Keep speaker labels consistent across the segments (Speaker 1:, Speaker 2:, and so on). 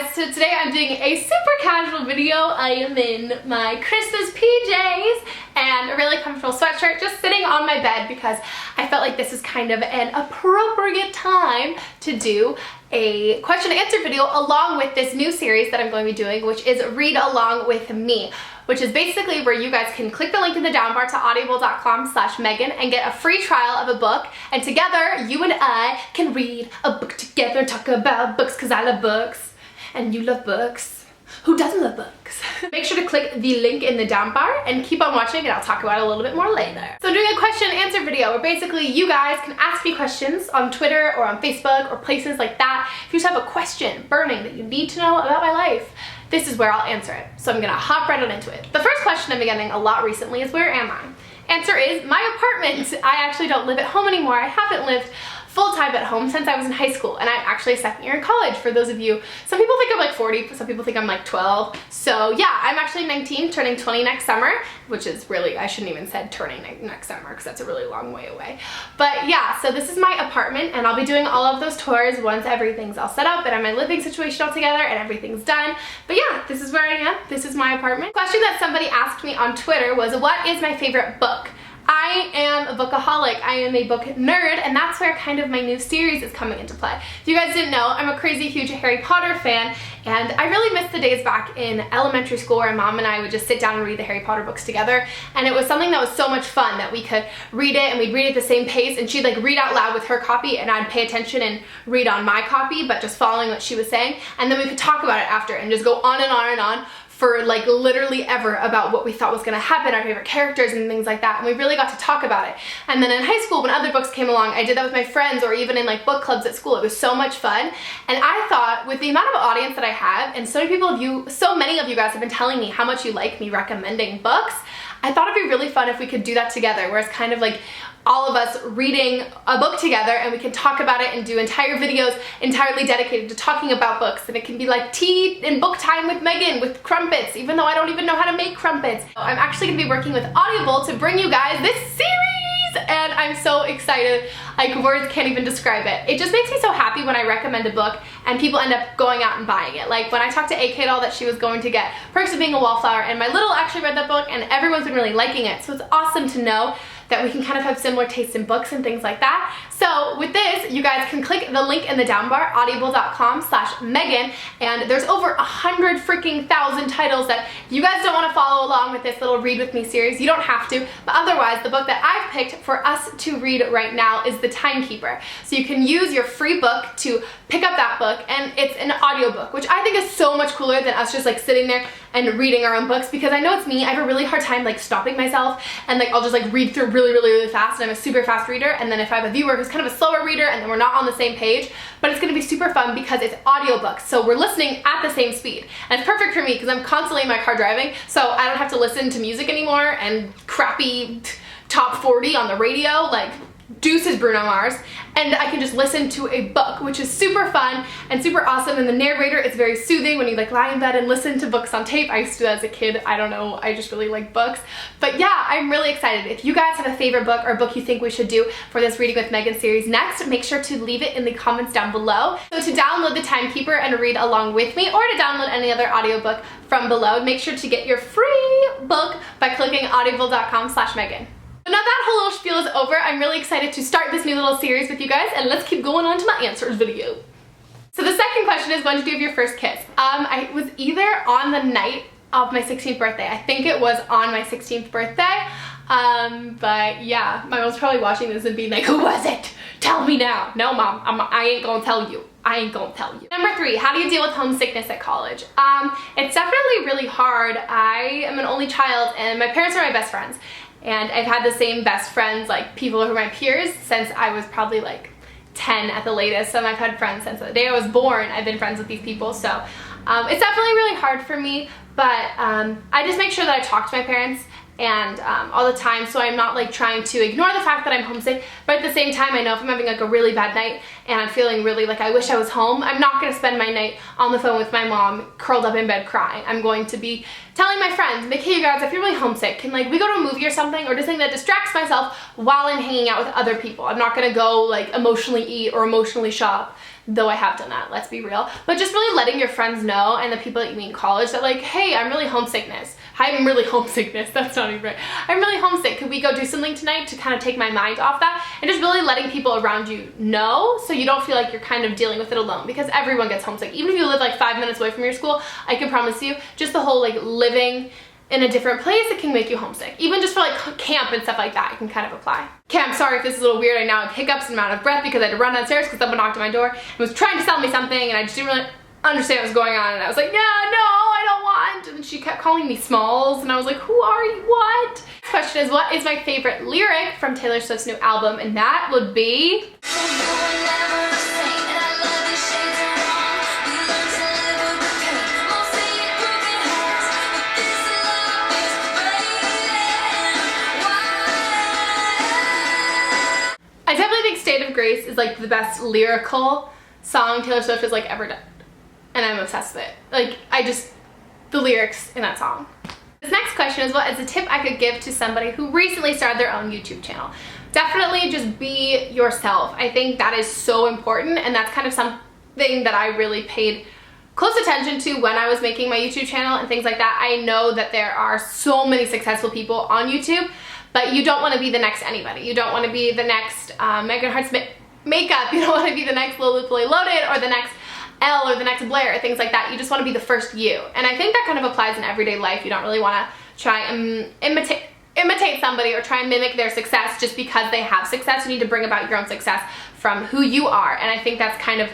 Speaker 1: guys, so today I'm doing a super casual video. I am in my Christmas PJs and a really comfortable sweatshirt, just sitting on my bed because I felt like this is kind of an appropriate time to do a question and answer video along with this new series that I'm going to be doing, which is Read Along With Me, which is basically where you guys can click the link in the down bar to audible.com/Meghan and get a free trial of a book, and together you and I can read a book together and talk about books because I love books and you love books. Who doesn't love books? Make sure to click the link in the down bar and keep on watching, and I'll talk about it a little bit more later. So I'm doing a question and answer video where basically you guys can ask me questions on Twitter or on Facebook or places like that. If you just have a question burning that you need to know about my life, this is where I'll answer it. So I'm gonna hop right on into it. The first question I've been getting a lot recently is, where am I? Answer is my apartment. I actually don't live at home anymore. I haven't lived full-time at home since I was in high school, and I'm actually a second year in college. For those of you, some people think I'm like 40, some people think I'm like 12. So yeah, I'm actually 19, turning 20 next summer, which is really, I shouldn't even said turning next summer because that's a really long way away. But yeah, so this is my apartment, and I'll be doing all of those tours once everything's all set up and I have my living situation all together and everything's done. But yeah, this is where I am. This is my apartment. Question that somebody asked me on Twitter was, what is my favorite book? I am a bookaholic. I am a book nerd, and that's where kind of my new series is coming into play. If you guys didn't know, I'm a crazy huge Harry Potter fan, and I really miss the days back in elementary school where Mom and I would just sit down and read the Harry Potter books together, and it was something that was so much fun that we could read it and we'd read it at the same pace, and she'd like read out loud with her copy and I'd pay attention and read on my copy, but just following what she was saying, and then we could talk about it after and just go on and on and on for like literally ever about what we thought was gonna happen, our favorite characters and things like that, and we really got to talk about it. And then in high school, when other books came along, I did that with my friends, or even in like book clubs at school. It was so much fun, and I thought, with the amount of audience that I have, and so many of you guys have been telling me how much you like me recommending books, I thought it'd be really fun if we could do that together, where it's kind of like all of us reading a book together, and we can talk about it and do entire videos entirely dedicated to talking about books. And it can be like tea and book time with Meghan with crumpets, even though I don't even know how to make crumpets. So I'm actually gonna be working with Audible to bring you guys this series, and I'm so excited. Like, words can't even describe it. It just makes me so happy when I recommend a book and people end up going out and buying it. Like when I talked to AK doll that she was going to get Perks of Being a Wallflower, and my little actually read that book and everyone's been really liking it. So it's awesome to know that we can kind of have similar tastes in books and things like that. So with this, you guys can click the link in the down bar, audible.com/Meghan, and there's over 100,000 titles that if you guys don't want to follow along with this little read with me series, you don't have to, but otherwise the book that I've picked for us to read right now is The Timekeeper. So you can use your free book to pick up that book, and it's an audiobook, which I think is so much cooler than us just like sitting there and reading our own books, because I know it's me, I have a really hard time like stopping myself, and like I'll just like read through really fast, and I'm a super fast reader, and then if I have a viewer who's kind of a slower reader and then we're not on the same page, but it's gonna be super fun because it's audiobooks, so we're listening at the same speed, and it's perfect for me because I'm constantly in my car driving, so I don't have to listen to music anymore and crappy top 40 on the radio like Deuces Bruno Mars, and I can just listen to a book, which is super fun and super awesome, and the narrator is very soothing when you like lie in bed and listen to books on tape. I used to do that as a kid. I don't know, I just really like books. But yeah, I'm really excited. If you guys have a favorite book or a book you think we should do for this Reading with Meghan series next, make sure to leave it in the comments down below. So to download The Timekeeper and read along with me, or to download any other audiobook from below, make sure to get your free book by clicking audible.com/Meghan. Now that whole little spiel is over, I'm really excited to start this new little series with you guys, and let's keep going on to my answers video. So the second question is, when did you have your first kiss? I was either on the night of my 16th birthday. I think it was on my 16th birthday. But yeah, my mom's probably watching this and being like, who was it? Tell me now. No, Mom, I ain't gonna tell you. I ain't gonna tell you. Number 3, how do you deal with homesickness at college? It's definitely really hard. I am an only child, and my parents are my best friends. And I've had the same best friends, like people who are my peers, since I was probably like 10 at the latest. And I've had friends since the day I was born. I've been friends with these people. So it's definitely really hard for me, but I just make sure that I talk to my parents and all the time, so I'm not like trying to ignore the fact that I'm homesick, but at the same time I know if I'm having like a really bad night and I'm feeling really like I wish I was home, I'm not going to spend my night on the phone with my mom curled up in bed crying. I'm going to be telling my friends, like, hey you guys, if you're really homesick, can like we go to a movie or something, or just something that distracts myself while I'm hanging out with other people. I'm not going to go like emotionally eat or emotionally shop, though I have done that, let's be real. But just really letting your friends know and the people that you meet in college that like, hey, I'm really homesickness. I'm really homesickness, that's not even right. I'm really homesick. Could we go do something tonight to kind of take my mind off that? And just really letting people around you know so you don't feel like you're kind of dealing with it alone, because everyone gets homesick. Even if you live like 5 minutes away from your school, I can promise you, just the whole like living in a different place, it can make you homesick. Even just for like camp and stuff like that, it can kind of apply. Okay, I'm sorry if this is a little weird. I now have hiccups and I'm out of breath because I had to run downstairs because someone knocked at my door and was trying to sell me something and I just didn't really understand what was going on, and I was like, yeah, no, I don't want. And she kept calling me Smalls and I was like, who are you, what? Next question is, what is my favorite lyric from Taylor Swift's new album? And that would be I definitely think State of Grace is like the best lyrical song Taylor Swift has like ever done. And I'm obsessed with it. Like, the lyrics in that song. This next question is, what is a tip I could give to somebody who recently started their own YouTube channel? Definitely just be yourself. I think that is so important, and that's kind of something that I really paid close attention to when I was making my YouTube channel and things like that. I know that there are so many successful people on YouTube, but you don't want to be the next anybody. You don't want to be the next Meghan Hart's makeup. You don't want to be the next Lulu Play Loaded or the next Elle or the next Blair or things like that. You just want to be the first you. And I think that kind of applies in everyday life. You don't really want to try and imitate somebody or try and mimic their success just because they have success. You need to bring about your own success from who you are. And I think that's kind of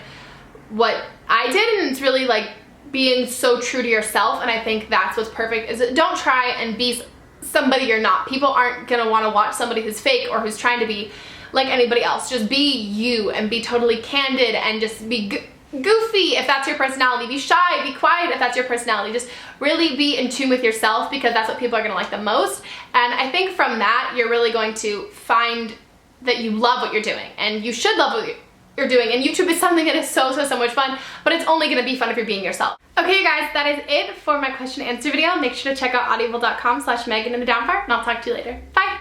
Speaker 1: what I did, and it's really like being so true to yourself. And I think that's what's perfect, is don't try and be somebody you're not. People aren't gonna want to watch somebody who's fake or who's trying to be like anybody else. Just be you and be totally candid and just be goofy if that's your personality. Be shy, be quiet if that's your personality. Just really be in tune with yourself, because that's what people are gonna like the most. And I think from that, you're really going to find that you love what you're doing, and you should love what you're doing. And YouTube is something that is so much fun, but it's only gonna be fun if you're being yourself. Okay, you guys, that is it for my question and answer video. Make sure to check out audible.com/Meghan in the Downfire, and I'll talk to you later. Bye.